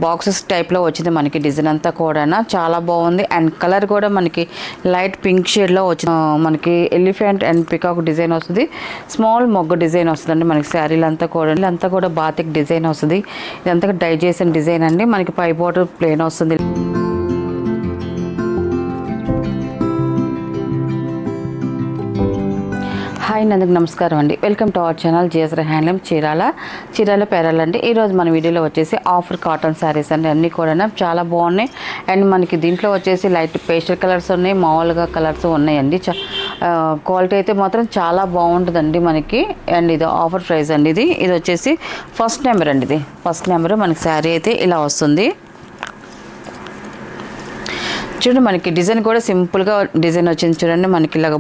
Boxes టైప్లో వచ్చింది మనకి డిజైన్ అంతా కూడా చాలా బాగుంది. అండ్ కలర్ కూడా మనకి లైట్ పింక్ షేడ్లో వచ్చింది. మనకి ఎలిఫెంట్ అండ్ పికాక్ డిజైన్ వస్తుంది. స్మాల్ మొగ్గు డిజైన్ వస్తుందండి మనకి శారీలు అంతా కూడా బాతిక్ డిజైన్ వస్తుంది. ఇదంతా డై చేసిన డిజైన్ అండి. మనకి పై బోర్డర్ ప్లేన్ వస్తుంది. హాయ్ నందుకు నమస్కారం అండి. Welcome to our channel GSR handloom Chirala Perala అండి. ఈరోజు మన వీడియోలో వచ్చేసి ఆఫర్ కాటన్ శారీస్ అండి. అన్నీ కూడా చాలా బాగున్నాయి. అండ్ మనకి దీంట్లో వచ్చేసి లైట్ పేస్టల్ కలర్స్ ఉన్నాయి, మామూలుగా కలర్స్ ఉన్నాయండి. క్వాలిటీ అయితే మాత్రం చాలా బాగుంటుందండి మనకి. అండ్ ఇది ఆఫర్ ప్రైస్ అండి. ఇది వచ్చేసి ఫస్ట్ నెంబర్ అండి. ఇది ఫస్ట్ నెంబర్ మనకి శారీ అయితే ఇలా వస్తుంది. చూడండి మనకి డిజైన్ కూడా సింపుల్గా డిజైన్ వచ్చింది. చూడండి మనకి ఇలాగ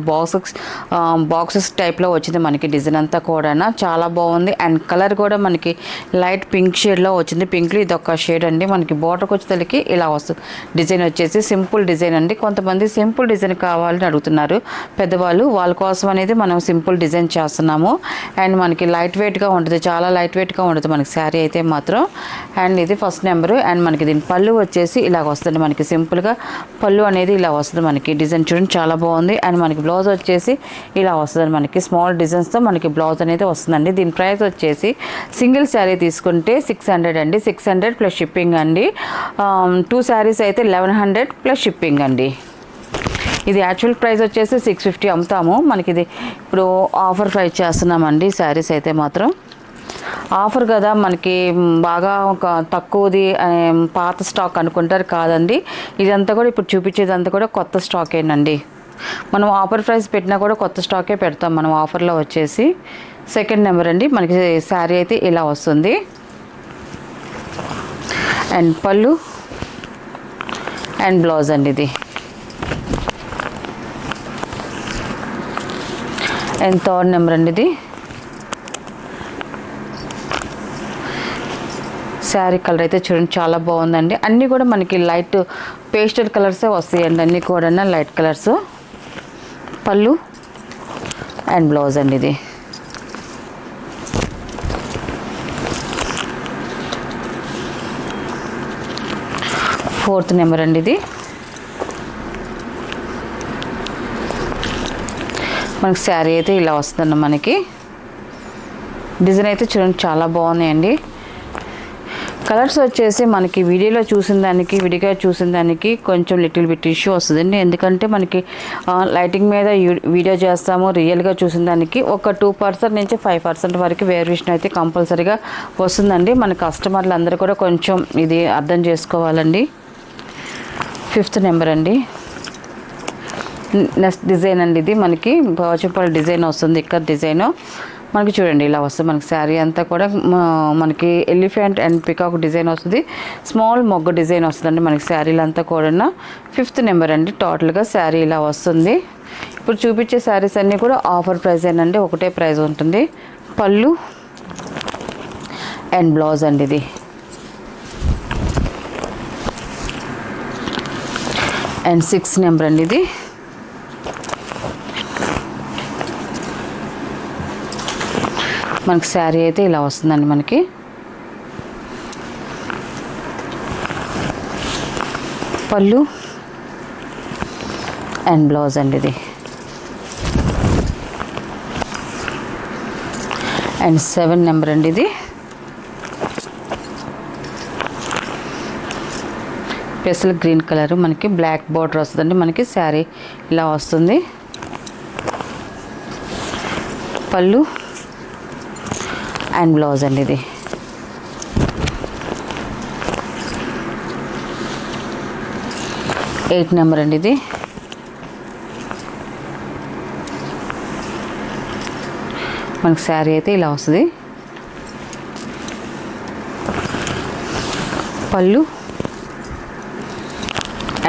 బాక్సెస్ టైప్లో వచ్చింది మనకి డిజైన్ అంతా కూడా చాలా బాగుంది. అండ్ కలర్ కూడా మనకి లైట్ పింక్ షేడ్లో వచ్చింది. పింక్లో ఇది ఒక షేడ్ అండి. మనకి బోర్డర్కి వచ్చేసరికి ఇలా వస్తుంది. డిజైన్ వచ్చేసి సింపుల్ డిజైన్ అండి. కొంతమంది సింపుల్ డిజైన్ కావాలని అడుగుతున్నారు పెద్దవాళ్ళు, వాళ్ళ కోసం అనేది మనం సింపుల్ డిజైన్ చేస్తున్నాము. అండ్ మనకి లైట్ వెయిట్గా ఉంటుంది, చాలా లైట్ వెయిట్గా ఉంటుంది మనకి శారీ అయితే మాత్రం. అండ్ ఇది ఫస్ట్ నెంబరు. అండ్ మనకి దీని పళ్ళు వచ్చేసి ఇలాగ వస్తుంది. మనకి సింపుల్గా పళ్ళు అనేది ఇలా వస్తుంది మనకి. డిజైన్ చూడండి చాలా బాగుంది. అండ్ మనకి బ్లౌజ్ వచ్చేసి ఇలా వస్తుంది మనకి. స్మాల్ డిజైన్స్తో మనకి బ్లౌజ్ అనేది వస్తుందండి. దీని ప్రైస్ వచ్చేసి సింగిల్ శారీ తీసుకుంటే 600 అండి. 600 ప్లస్ షిప్పింగ్ అండి. 2 శారీస్ అయితే 1100 ప్లస్ షిప్పింగ్ అండి. ఇది యాక్చువల్ ప్రైస్ వచ్చేసి 650 అమ్ముతాము. మనకి ఇది ఇప్పుడు ఆఫర్ ప్రైస్ చేస్తున్నామండి. శారీస్ అయితే మాత్రం ఆఫర్ కదా మనకి బాగా ఒక తక్కువది పాత స్టాక్ అనుకుంటారు కాదండి. ఇదంతా కూడా ఇప్పుడు చూపించేదంతా కూడా కొత్త స్టాకేనండి. మనం ఆఫర్ ప్రైస్ పెట్టినా కూడా కొత్త స్టాకే పెడతాం మనం ఆఫర్లో వచ్చేసి. సెకండ్ నెంబర్ అండి. మనకి శారీ అయితే ఇలా వస్తుంది. అండ్ పళ్ళు అండ్ బ్లౌజ్ అండి ఇది. అండ్ థర్డ్ నెంబర్ అండి. ఇది శారీ కలర్ అయితే చూడండి చాలా బాగుందండి. అన్నీ కూడా మనకి లైట్ పేస్టల్ కలర్సే వస్తాయండి. అన్నీ కూడా లైట్ కలర్స్. పళ్ళు అండ్ బ్లౌజ్ అండి ఇది. ఫోర్త్ నెంబర్ అండి. ఇది మనకి శారీ అయితే ఇలా వస్తుందండి మనకి. డిజైన్ అయితే చూడండి చాలా బాగున్నాయండి. కలర్స్ వచ్చేసి మనకి వీడియోలో విడిగా చూసిన దానికి కొంచెం లిటిల్ బిట్ ఇష్యూ వస్తుందండి. ఎందుకంటే మనకి లైటింగ్ మీద వీడియో చేస్తాము, రియల్గా చూసిన దానికి ఒక 2% నుంచి 5% వరకు వేరియేషన్ అయితే కంపల్సరీగా వస్తుందండి. మన కస్టమర్లు అందరూ కూడా కొంచెం ఇది అర్థం చేసుకోవాలండి. ఫిఫ్త్ నెంబర్ అండి. నెక్స్ట్ డిజైన్ అండి. ఇది మనకి పోచంపల్లి డిజైన్ వస్తుంది. ఇక్కడ డిజైను మనకి చూడండి ఇలా వస్తుంది. మనకి శారీ అంతా కూడా మనకి ఎలిఫెంట్ అండ్ పికాక్ డిజైన్ వస్తుంది. స్మాల్ మొగ్గు డిజైన్ వస్తుందండి మనకి శారీలు అంతా కూడా. ఫిఫ్త్ నెంబర్ అండి. టోటల్గా శారీ ఇలా వస్తుంది. ఇప్పుడు చూపించే శారీస్ అన్నీ కూడా ఆఫర్ ప్రైస్ ఏనండి. ఒకటే ప్రైస్ ఉంటుంది. పళ్ళు అండ్ బ్లౌజ్ అండి ఇది. అండ్ 6th నెంబర్ అండి. ఇది మనకి శారీ అయితే ఇలా వస్తుందండి మనకి. పళ్ళు అండ్ బ్లౌజ్ అండి ఇది. అండ్ 7th నెంబర్ అండి. ఇది స్పెషల్ గ్రీన్ కలర్ మనకి బ్లాక్ బార్డర్ వస్తుందండి మనకి. శారీ ఇలా వస్తుంది. పళ్ళు అండ్ బ్లౌజ్ అండి ఇది. ఎయిత్ నెంబర్ అండి. ఇది మనకి శారీ అయితే ఇలా వస్తుంది. పళ్ళు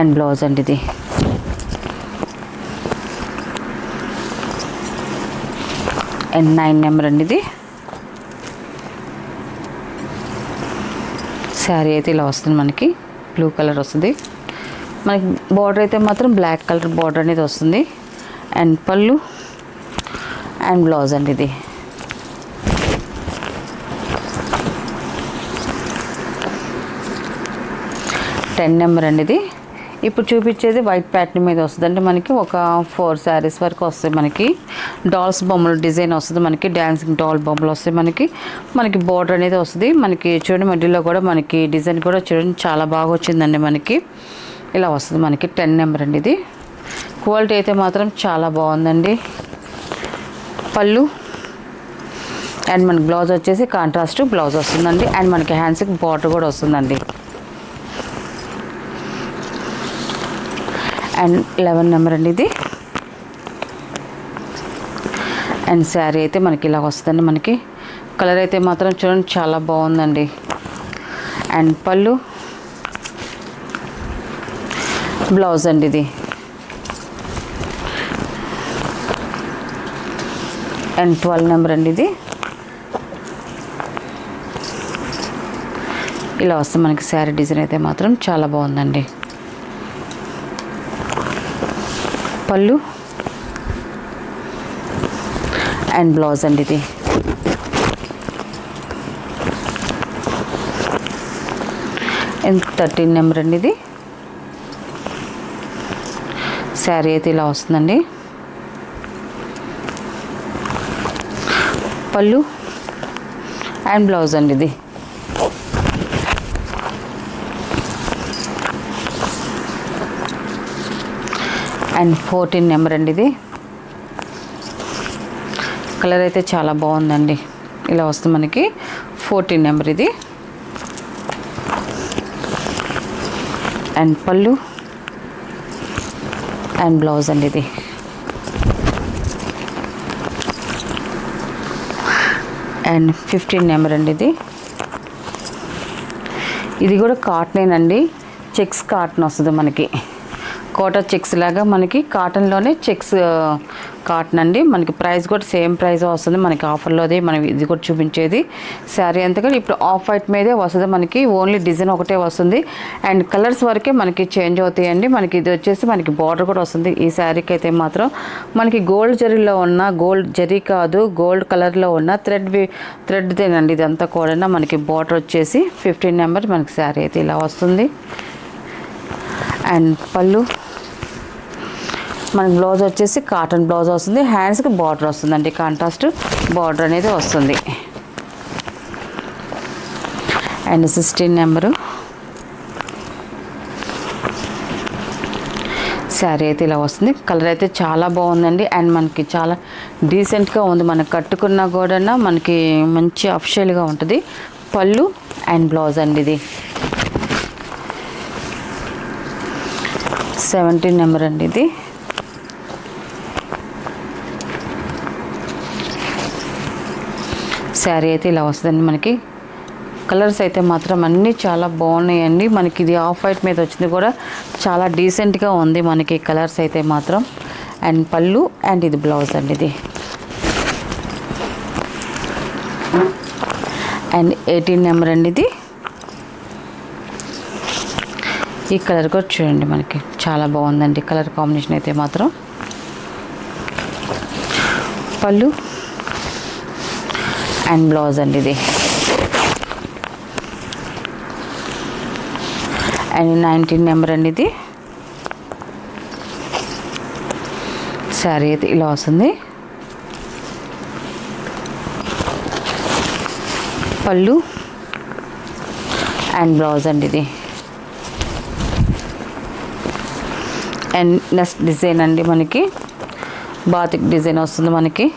అండ్ బ్లౌజ్ అండి ఇది. అండ్ 9 నెంబర్ అండి. ఇది శారీ అయితే ఇలా వస్తుంది మనకి. బ్లూ కలర్ వస్తుంది మనకి. బార్డర్ అయితే మాత్రం బ్లాక్ కలర్ బార్డర్ అనేది వస్తుంది. అండ్ పళ్ళు అండ్ బ్లౌజ్ అండి ఇది. 10 నెంబర్ అండి ఇది. ఇప్పుడు చూపించేది వైట్ ప్యాటర్న్ మీద వస్తుంది అంటే మనకి ఒక 4 శారీస్ వరకు వస్తాయి. మనకి డాల్స్ బొమ్మలు డిజైన్ వస్తుంది, మనకి డ్యాన్సింగ్ డాల్ బొమ్మలు వస్తాయి. మనకి బోర్డర్ అనేది వస్తుంది. మనకి చూడండి మధ్యలో కూడా మనకి డిజైన్ కూడా చూడండి చాలా బాగా వచ్చిందండి. మనకి ఇలా వస్తుంది. మనకి 10 నెంబర్ అండి ఇది. క్వాలిటీ అయితే మాత్రం చాలా బాగుందండి. పళ్ళు అండ్ మనకి బ్లౌజ్ వచ్చేసి కాంట్రాస్ట్ బ్లౌజ్ వస్తుందండి. అండ్ మనకి హ్యాండ్స్కి బార్డర్ కూడా వస్తుందండి. అండ్ 11 నెంబర్ అండి ఇది. అండ్ శారీ అయితే మనకి ఇలా వస్తుందండి. మనకి కలర్ అయితే మాత్రం చూడండి చాలా బాగుందండి. అండ్ పళ్ళు బ్లౌజ్ అండి ఇది. అండ్ 12 నెంబర్ అండి ఇది. ఇలా వస్తుంది మనకి శారీ డిజైన్ అయితే మాత్రం చాలా బాగుందండి. పళ్ళు అండ్ బ్లౌజ్ అండి ఇది. అండ్ 13 నెంబర్ అండి ఇది. శారీ అయితే ఇలా వస్తుందండి. పళ్ళు అండ్ బ్లౌజ్ అండి ఇది. అండ్ 14 నెంబర్ అండి ఇది. కలర్ అయితే చాలా బాగుందండి. ఇలా వస్తుంది మనకి 14 నెంబర్ ఇది. అండ్ పళ్ళు అండ్ బ్లౌజ్ అండి ఇది. అండ్ 15 నెంబర్ అండి ఇది. ఇది కూడా కాటనేనండి, చెక్స్ కాటన్ వస్తుంది మనకి. కోటా చెక్స్ లాగా మనకి కాటన్లోనే చెక్స్ కాటన్ అండి. మనకి ప్రైస్ కూడా సేమ్ ప్రైస్ వస్తుంది మనకి ఆఫర్లోది. మనం ఇది కూడా చూపించేది శారీ అంతగా ఇప్పుడు ఆఫ్ వైట్ మీదే వస్తుంది. మనకి ఓన్లీ డిజైన్ ఒకటే వస్తుంది. అండ్ కలర్స్ వరకే మనకి చేంజ్ అవుతాయండి. మనకి ఇది వచ్చేసి మనకి బార్డర్ కూడా వస్తుంది. ఈ శారీకి అయితే మాత్రం మనకి గోల్డ్ జరీలో ఉన్న, గోల్డ్ జరీ కాదు గోల్డ్ కలర్లో ఉన్న థ్రెడ్దేనండి ఇదంతా కూడా. మనకి బార్డర్ వచ్చేసి 15 నెంబర్ మనకి శారీ అయితే ఇలా వస్తుంది. అండ్ పళ్ళు మనకి బ్లౌజ్ వచ్చేసి కాటన్ బ్లౌజ్ వస్తుంది. హ్యాండ్స్కి బార్డర్ వస్తుందండి, కాంట్రాస్ట్ బార్డర్ అనేది వస్తుంది. అండ్ 16 నెంబరు శారీ అయితే ఇలా వస్తుంది. కలర్ అయితే చాలా బాగుందండి. అండ్ మనకి చాలా డీసెంట్గా ఉంది. మనకి కట్టుకున్నా కూడా మనకి మంచి అఫిషియల్గా ఉంటుంది. పళ్ళు అండ్ బ్లౌజ్ అండి ఇది. 17 నెంబర్ అండి ఇది. శారీ అయితే ఇలా వస్తుందండి. మనకి కలర్స్ అయితే మాత్రం అన్నీ చాలా బాగున్నాయండి. మనకి ఇది ఆఫ్ వైట్ మీద వచ్చింది కూడా చాలా డీసెంట్గా ఉంది మనకి కలర్స్ అయితే మాత్రం. అండ్ పళ్ళు అండ్ ఇది బ్లౌజ్ అండి ఇది. అండ్ 18 నెంబర్ అండి ఇది. ఈ కలర్ కూడా చూడండి మనకి చాలా బాగుందండి కలర్ కాంబినేషన్ అయితే మాత్రం. పళ్ళు అండ్ బ్లౌజ్ అండి ఇది. అండ్ 19 నెంబర్ అండి ఇది. శారీ అయితే ఇలా వస్తుంది. పళ్ళు అండ్ బ్లౌజ్ అండి ఇది. అండ్ నెక్స్ట్ డిజైన్ అండి మనకి బాతిక్ డిజైన్ వస్తుంది మనకి.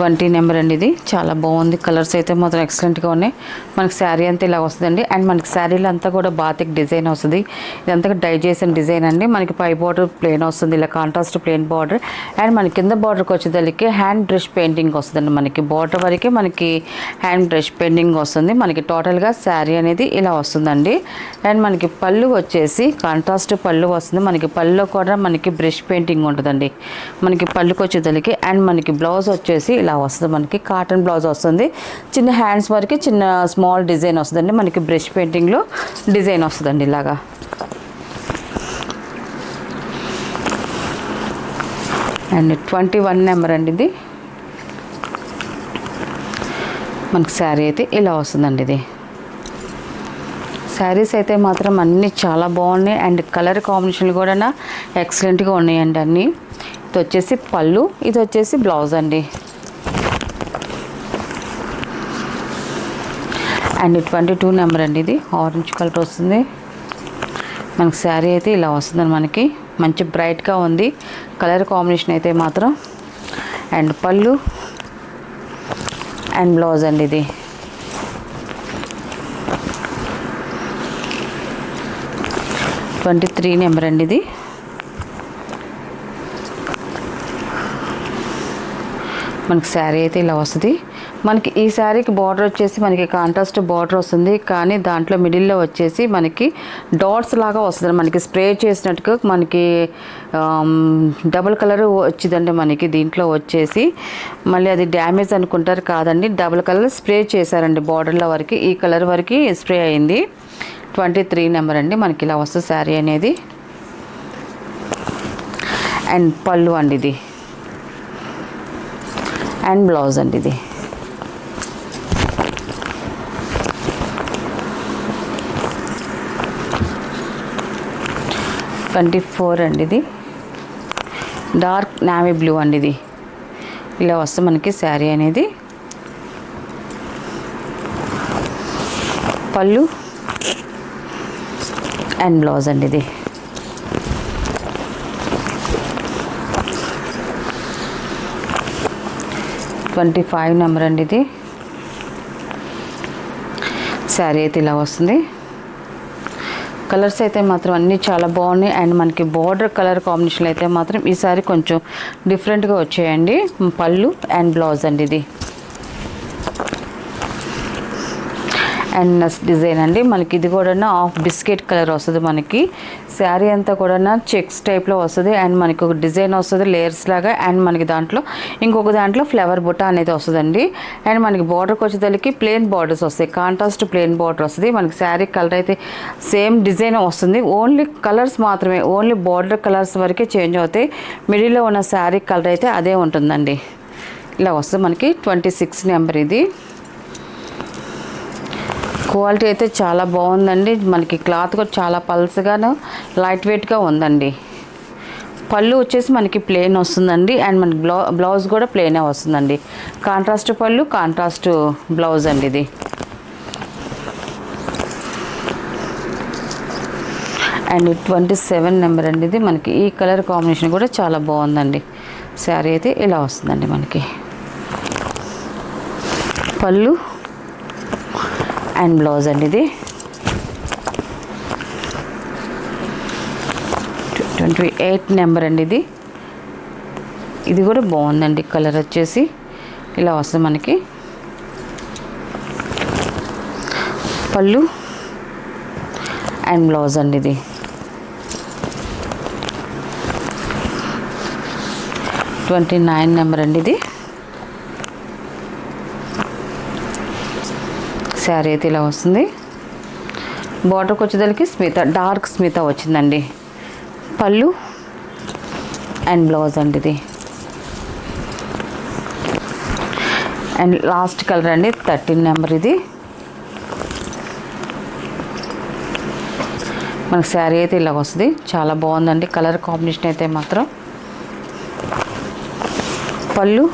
20 నెంబర్ అండి ఇది. చాలా బాగుంది. కలర్స్ అయితే మాత్రం ఎక్సలెంట్గా ఉన్నాయి. మనకి శారీ అంతా ఇలా వస్తుందండి. అండ్ మనకి శారీలో అంతా కూడా బాతిక్ డిజైన్ వస్తుంది. ఇదంతా డై చేసిన డిజైన్ అండి. మనకి పై బార్డర్ ప్లెయిన్ వస్తుంది, ఇలా కాంట్రాస్ట్ ప్లెయిన్ బార్డర్. అండ్ మనకి కింద బార్డర్కి వచ్చేదానికి హ్యాండ్ బ్రష్ పెయింటింగ్ వస్తుందండి. మనకి బార్డర్ వరకే మనకి హ్యాండ్ బ్రష్ పెయింటింగ్ వస్తుంది. మనకి టోటల్గా శారీ అనేది ఇలా వస్తుందండి. అండ్ మనకి పళ్ళు వచ్చేసి కాంట్రాస్ట్ పళ్ళు వస్తుంది. మనకి పళ్ళులో కూడా మనకి బ్రష్ పెయింటింగ్ ఉంటుందండి మనకి పళ్ళుకి వచ్చేదానికి. అండ్ మనకి బ్లౌజ్ వచ్చేసి ఇలా వస్తుంది. మనకి కాటన్ బ్లౌజ్ వస్తుంది. చిన్న హ్యాండ్స్ వరకు చిన్న స్మాల్ డిజైన్ వస్తుందండి. మనకి బ్రష్ పెయింటింగ్లో డిజైన్ వస్తుందండి ఇలాగా. అండ్ 21 నెంబర్ అండి ఇది. మనకి శారీ అయితే ఇలా వస్తుందండి ఇది. శారీస్ అయితే మాత్రం అన్నీ చాలా బాగున్నాయి అండ్ కలర్ కాంబినేషన్లు కూడా ఎక్సలెంట్గా ఉన్నాయండి అన్నీ. ఇది వచ్చేసి పళ్ళు, ఇది వచ్చేసి బ్లౌజ్ అండి. అండ్ 22 నెంబర్ అండి. ఇది ఆరెంజ్ కలర్ వస్తుంది మనకి. శారీ అయితే ఇలా వస్తుందండి మనకి, మంచి బ్రైట్గా ఉంది కలర్ కాంబినేషన్ అయితే మాత్రం. అండ్ పళ్ళు అండ్ బ్లౌజ్ అండి. ఇది 23 నెంబర్ అండి. ఇది మనకి శారీ అయితే ఇలా వస్తుంది మనకి. ఈ శారీకి బార్డర్ వచ్చేసి మనకి కాంట్రాస్ట్ బార్డర్ వస్తుంది, కానీ దాంట్లో మిడిల్లో వచ్చేసి మనకి డాట్స్ లాగా వస్తుంది మనకి, స్ప్రే చేసినట్టుగా మనకి డబుల్ కలర్ వచ్చిందండి మనకి. దీంట్లో వచ్చేసి మళ్ళీ అది డ్యామేజ్ అనుకుంటారు, కాదండి, డబుల్ కలర్ స్ప్రే చేశారండి బార్డర్లో వరకు. ఈ కలర్ వరకు స్ప్రే అయింది. 23 నెంబర్ అండి. మనకి ఇలా వస్తుంది శారీ అనేది. అండ్ పళ్ళు అండి ఇది, అండ్ బ్లౌజ్ అండి. ఇది 24 అండి. ఇది డార్క్ నావీ బ్లూ అండి. ఇది ఇలా వస్తుంది మనకి శారీ అనేది. పళ్ళు అండ్ బ్లౌజ్ అండి. ఇది 25 నెంబర్ అండి. ఇది శారీ అయితే ఇలా వస్తుంది. కలర్స్ అయితే మాత్రం అన్నీ చాలా బాగున్నాయి అండ్ మనకి బార్డర్ కలర్ కాంబినేషన్ అయితే మాత్రం ఈసారి కొంచెం డిఫరెంట్గా వచ్చాయండి. పళ్ళు అండ్ బ్లౌజ్ అండి. ఇది అండ్ నెక్స్ట్ డిజైన్ అండి మనకి. ఇది కూడా ఆఫ్ బిస్కెట్ కలర్ వస్తుంది మనకి. శారీ అంతా కూడా చెక్స్ టైప్లో వస్తుంది అండ్ మనకి ఒక డిజైన్ వస్తుంది లేయర్స్ లాగా. అండ్ మనకి దాంట్లో ఇంకొక దాంట్లో ఫ్లవర్ బుట్ట అనేది వస్తుందండి. అండ్ మనకి బార్డర్కి వచ్చేసరికి ప్లెయిన్ బార్డర్స్ వస్తాయి, కాంట్రాస్ట్ ప్లెయిన్ బార్డర్ వస్తుంది మనకి. శారీ కలర్ అయితే సేమ్ డిజైన్ వస్తుంది, ఓన్లీ కలర్స్ మాత్రమే, ఓన్లీ బార్డర్ కలర్స్ వరకే చేంజ్ అవుతాయి. మిడిల్లో ఉన్న శారీ కలర్ అయితే అదే ఉంటుందండి. ఇలా వస్తుంది మనకి. 26 నెంబర్. ఇది క్వాలిటీ అయితే చాలా బాగుందండి మనకి. క్లాత్ కూడా చాలా పల్స్గాను లైట్ వెయిట్గా ఉందండి. పళ్ళు వచ్చేసి మనకి ప్లెయిన్ వస్తుందండి అండ్ మనకి బ్లౌజ్ కూడా ప్లెయినే వస్తుందండి. కాంట్రాస్ట్ పళ్ళు, కాంట్రాస్ట్ బ్లౌజ్ అండి. ఇది అండ్ 27 నెంబర్ అండి. ఇది మనకి ఈ కలర్ కాంబినేషన్ కూడా చాలా బాగుందండి. శారీ అయితే ఇలా వస్తుందండి మనకి. పళ్ళు అండ్ బ్లౌజ్ అండి. ఇది 28 నెంబర్ అండి. ఇది కూడా బాగుందండి. కలర్ వచ్చేసి ఇలా వస్తుంది మనకి. పళ్ళు అండ్ బ్లౌజ్ అండి. ఇది 29 నెంబర్ అండి. ఇది శారీ అయితే ఇలా వస్తుంది. బార్డర్కి వచ్చేదానికి స్మిత, డార్క్ స్మిత వచ్చిందండి. పళ్ళు అండ్ బ్లౌజ్ అండి. ఇది అండ్ లాస్ట్ కలర్ అండి 13 నెంబర్. ఇది మనకి శారీ అయితే ఇలా వస్తుంది. చాలా బాగుందండి కలర్ కాంబినేషన్ అయితే మాత్రం. పళ్ళు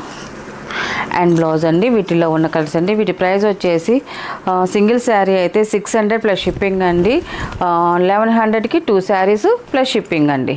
అండ్ బ్లౌజ్ అండి. వీటిలో ఉన్న కలర్స్ అండి. వీటి ప్రైస్ వచ్చేసి సింగిల్ శారీ అయితే 600 ప్లస్ షిప్పింగ్ అండి. 1100కి 2 శారీస్ ప్లస్ షిప్పింగ్ అండి.